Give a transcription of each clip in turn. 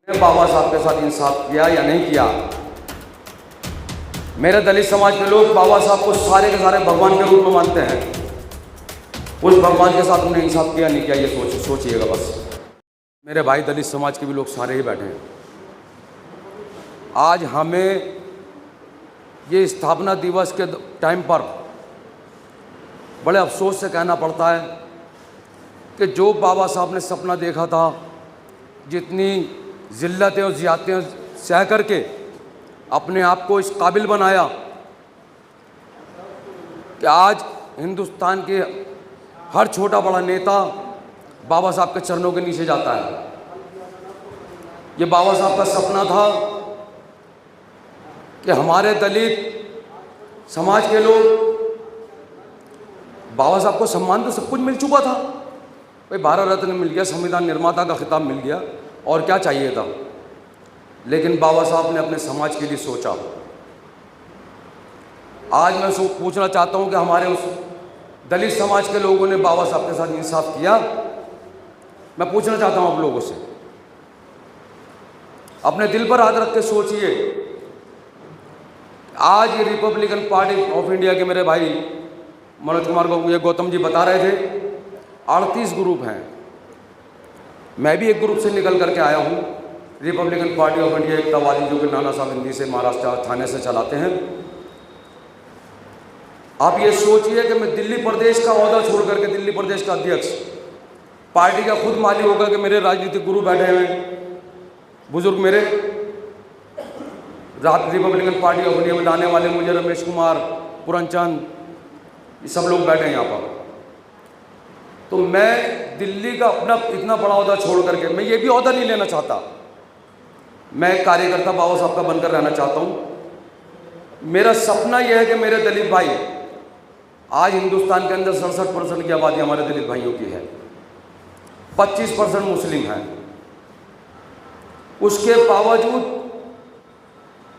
बाबा साहब के साथ इंसाफ किया या नहीं किया। मेरे दलित समाज के लोग बाबा साहब को सारे के सारे भगवान के रूप में मानते हैं। उस भगवान के साथ उन्हें इंसाफ किया नहीं किया ये सोचिएगा बस। मेरे भाई दलित समाज के भी लोग सारे ही बैठे हैं। आज हमें ये स्थापना दिवस के टाइम पर बड़े अफसोस से कहना पड़ता है कि जो बाबा साहब ने सपना देखा था, जितनी ज़िल्लतें और ज़ियादतें सह करके अपने आप को इस काबिल बनाया कि आज हिंदुस्तान के हर छोटा बड़ा नेता बाबा साहब के चरणों के नीचे जाता है। ये बाबा साहब का सपना था कि हमारे दलित समाज के लोग, बाबा साहब को सम्मान तो सब कुछ मिल चुका था, भाई भारत रत्न मिल गया, संविधान निर्माता का खिताब मिल गया, और क्या चाहिए था। लेकिन बाबा साहब ने अपने समाज के लिए सोचा। आज मैं पूछना चाहता हूं कि हमारे उस दलित समाज के लोगों ने बाबा साहब के साथ इंसाफ किया। मैं पूछना चाहता हूं आप लोगों से, अपने दिल पर हाथ रख के सोचिए। आज ये रिपब्लिकन पार्टी ऑफ इंडिया के मेरे भाई मनोज कुमार को ये गौतम जी बता रहे थे 38 ग्रुप हैं। मैं भी एक ग्रुप से निकल करके आया हूँ, रिपब्लिकन पार्टी ऑफ इंडिया एकता वाली, जो कि नाना साहब हिंदी से महाराष्ट्र थाने से चलाते हैं। आप ये सोचिए कि मैं दिल्ली प्रदेश का ओहदा छोड़ करके दिल्ली प्रदेश का अध्यक्ष, पार्टी का खुद माली होकर के मेरे राजनीतिक गुरु बैठे हुए हैं, बुजुर्ग मेरे रिपब्लिकन पार्टी ऑफ इंडिया में लाने वाले मुझे रमेश कुमार, पूरनचंद, ये सब लोग बैठे हैं यहाँ पर। तो मैं दिल्ली का अपना इतना बड़ा ओहदा छोड़ करके, मैं ये भी ओहदा नहीं लेना चाहता, मैं एक कार्यकर्ता बाबा साहब का बनकर रहना चाहता हूँ। मेरा सपना यह है कि मेरे दलित भाई, आज हिंदुस्तान के अंदर 67% की आबादी हमारे दलित भाइयों की है, 25% मुस्लिम हैं। उसके बावजूद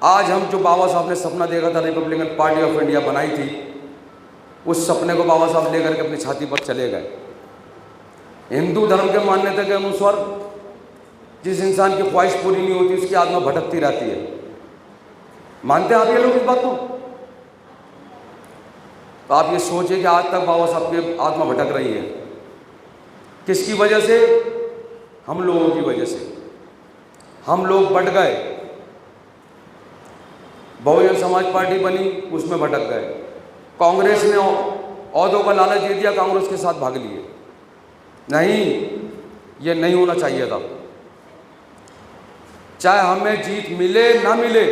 आज हम जो बाबा साहब ने सपना देखा था, रिपब्लिकन पार्टी ऑफ इंडिया बनाई थी, उस सपने को बाबा साहब लेकर के अपनी छाती पर चले गए। हिंदू धर्म के मान्यता के अनुसार जिस इंसान की ख्वाहिश पूरी नहीं होती उसकी आत्मा भटकती रहती है। मानते हैं आप ये लोग इस बात को? तो आप ये सोचिए कि आज तक बाबा साहब की आत्मा भटक रही है। किसकी वजह से? हम लोगों की वजह से। हम लोग बट गए। बहुजन समाज पार्टी बनी, उसमें भटक गए। कांग्रेस ने ओहदों का लालच दे दिया, कांग्रेस के साथ भाग लिए। नहीं, ये नहीं होना चाहिए था। चाहे हमें जीत मिले ना मिले,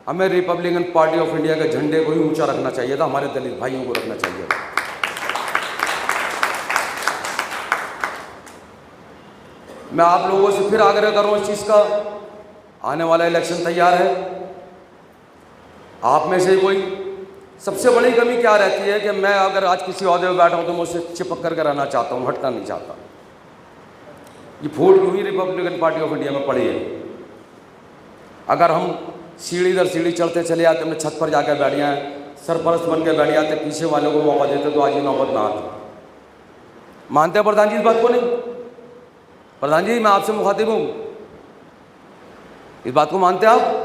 हमें रिपब्लिकन पार्टी ऑफ इंडिया के झंडे को ही ऊंचा रखना चाहिए था, हमारे दलित भाइयों को रखना चाहिए था। मैं आप लोगों से फिर आग्रह कर रहा हूं इस चीज का, आने वाला इलेक्शन तैयार है। आप में से कोई, सबसे बड़ी कमी क्या रहती है कि मैं अगर आज किसी ओहदे में बैठा हूं तो मैं उससे चिपक करके रहना चाहता हूं, हटना नहीं चाहता। ये फूट यूं ही रिपब्लिकन पार्टी ऑफ इंडिया में पड़ी है। अगर हम सीढ़ी दर सीढ़ी चढ़ते चले आते, हमने छत पर जाकर बैठ जाए, सरपरस्त बन के बैठ जाते, पीछे वालों को मौका देते, तो आज ये नौबत ना आती। मानते हैं प्रधान जी इस बात को? नहीं प्रधान जी, मैं आपसे मुखातिब हूँ, इस बात को मानते हैं आप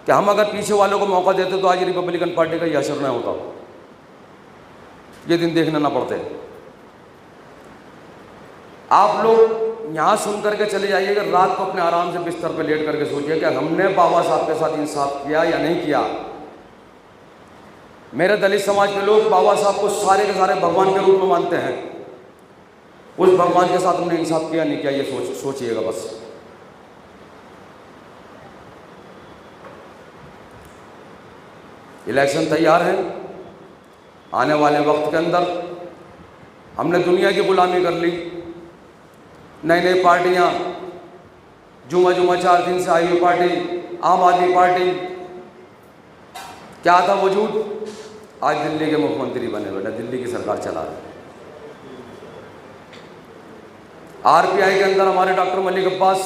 कि हम अगर पीछे वालों को मौका देते तो आज रिपब्लिकन पार्टी का यह असर न होता, ये दिन देखने ना पड़ते। आप लोग यहाँ सुन करके चले जाइएगा, रात को अपने आराम से बिस्तर पर लेट करके सोचिए कि हमने बाबा साहब के साथ इंसाफ किया या नहीं किया। मेरे दलित समाज के लोग बाबा साहब को सारे के सारे भगवान के रूप में मानते हैं। उस भगवान के साथ उन्हें इंसाफ किया नहीं किया ये सोचिएगा बस। इलेक्शन तैयार है, आने वाले वक्त के अंदर हमने दुनिया की गुलामी कर ली। नई नई पार्टियां, जुमा 4 दिन से आई हुई पार्टी आम आदमी पार्टी, क्या था वजूद? आज दिल्ली के मुख्यमंत्री बने बैठे, दिल्ली की सरकार चला रहे। आरपीआई के अंदर हमारे डॉक्टर मलिक अब्बास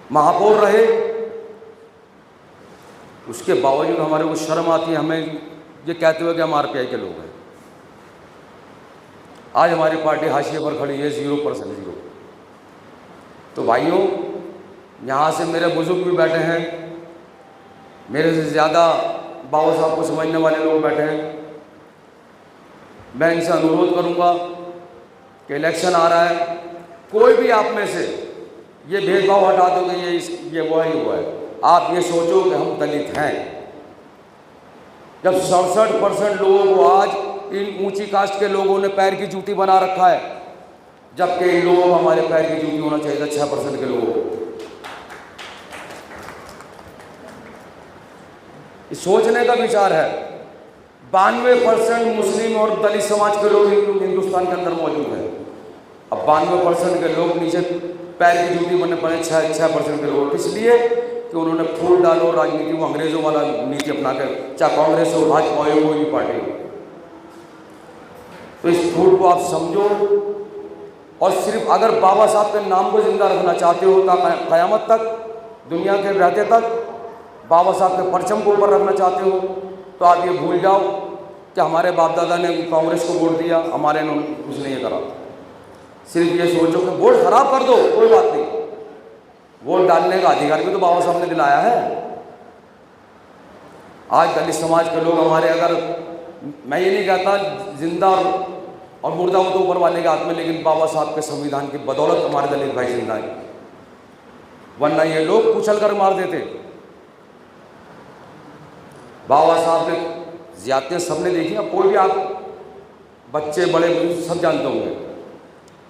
महापौर रहे, उसके बावजूद हमारे को शर्म आती है हमें ये कहते हुए कि हम आरपीआई के लोग हैं। आज हमारी पार्टी हाशिए पर खड़ी है, 0%। तो भाइयों, यहाँ से मेरे बुजुर्ग भी बैठे हैं, मेरे से ज़्यादा बाबा साहब को समझने वाले लोग बैठे हैं। मैं इनसे अनुरोध करूँगा कि इलेक्शन आ रहा है, कोई भी आप में से ये भेदभाव हटा दो कि ये वो है। आप ये सोचो कि हम दलित हैं। जब 67% लोगों को आज इन ऊंची कास्ट के लोगों ने पैर की जूती बना रखा है, जबकि इन लोगों को हमारे पैर की जूती होना चाहिए था 6% के लोगों को। सोचने का विचार है। 92% मुस्लिम और दलित समाज के लोग हिंदुस्तान के अंदर मौजूद हैं। अब 92% के लोग नीचे पैर की जूती बनने पड़े 6% के लोग, इसलिए कि उन्होंने फूल डालो राजनीति को अंग्रेजों वाला नीति अपना कर, चाहे कांग्रेस हो, भाजपा हो, कोई भी पार्टी हो। तो इस फूल को आप समझो, और सिर्फ अगर बाबा साहब के नाम को जिंदा रखना चाहते हो तो क़यामत तक, दुनिया के रहते तक बाबा साहब के परचम को ऊपर रखना चाहते हो, तो आप ये भूल जाओ कि हमारे बाप दादा ने कांग्रेस को वोट दिया, हमारे ने कुछ नहीं करा। सिर्फ ये सोचो कि वोट खराब कर दो, कोई बात नहीं, वोट डालने का अधिकार भी तो बाबा साहब ने दिलाया है। आज दलित समाज के लोग हमारे, अगर मैं ये नहीं कहता जिंदा और मुर्दा वो तो ऊपर वाले के हाथ में, लेकिन बाबा साहब के संविधान की बदौलत हमारे दलित भाई जिंदा है, वरना ये लोग कुचल कर मार देते। बाबा साहब ने ज़्यादतियाँ सबने देखी, अब कोई भी आप बच्चे बड़े सब जानते होंगे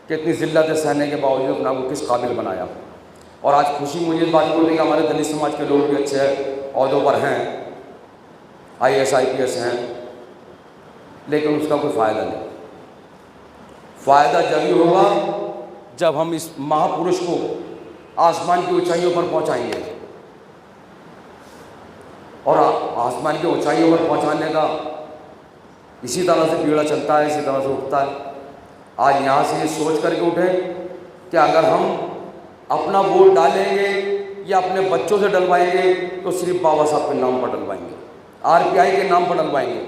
कि इतनी जिल्लतें सहने के बावजूद अपना को किस काबिल बनाया। और आज खुशी मुझे इस बात को कि हमारे दलित समाज के लोग भी अच्छे ओहदों पर हैं, IAS IPS हैं, लेकिन उसका कोई फ़ायदा नहीं। फ़ायदा जब ही होगा जब हम इस महापुरुष को आसमान की ऊंचाइयों पर पहुंचाएंगे, और आसमान की ऊंचाइयों पर पहुंचाने का इसी तरह से पीड़ा चलता है, इसी तरह से उठता है। आज यहाँ से ये सोच करके उठे कि अगर हम अपना वोट डालेंगे या अपने बच्चों से डलवाएंगे तो सिर्फ बाबा साहब के नाम पर डलवाएंगे, RPI के नाम पर डलवाएंगे।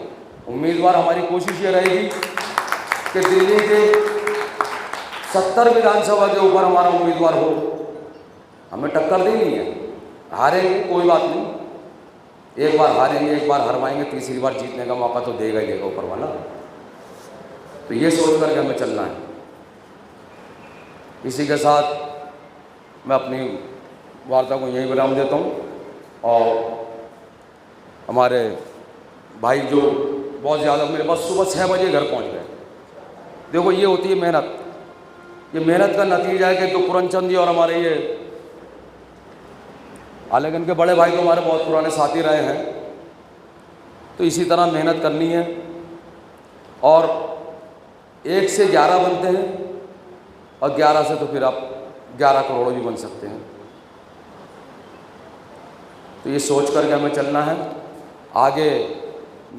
उम्मीदवार हमारी कोशिश ये रहेगी कि दिल्ली के 70 विधानसभा के ऊपर हमारा उम्मीदवार हो। हमें टक्कर देनी है, हारेंगे कोई बात नहीं, एक बार हारेंगे, एक बार हरवाएंगे, तीसरी बार जीतने का मौका तो देगा ही देगा ऊपर वाला। तो ये सोच करके हमें चलना है। इसी के साथ मैं अपनी वार्ता को यहीं विराम देता हूँ, और हमारे भाई जो बहुत ज़्यादा मेरे पास सुबह 6 बजे घर पहुँच गए। देखो ये होती है मेहनत, ये मेहनत का नतीजा है कि तो पूरनचंद जी और हमारे ये आलेगन के बड़े भाई तो हमारे बहुत पुराने साथी रहे हैं। तो इसी तरह मेहनत करनी है, और 1 से 11 बनते हैं, और 11 से तो फिर आप 11 करोड़ भी बन सकते हैं। तो ये सोच करके हमें चलना है। आगे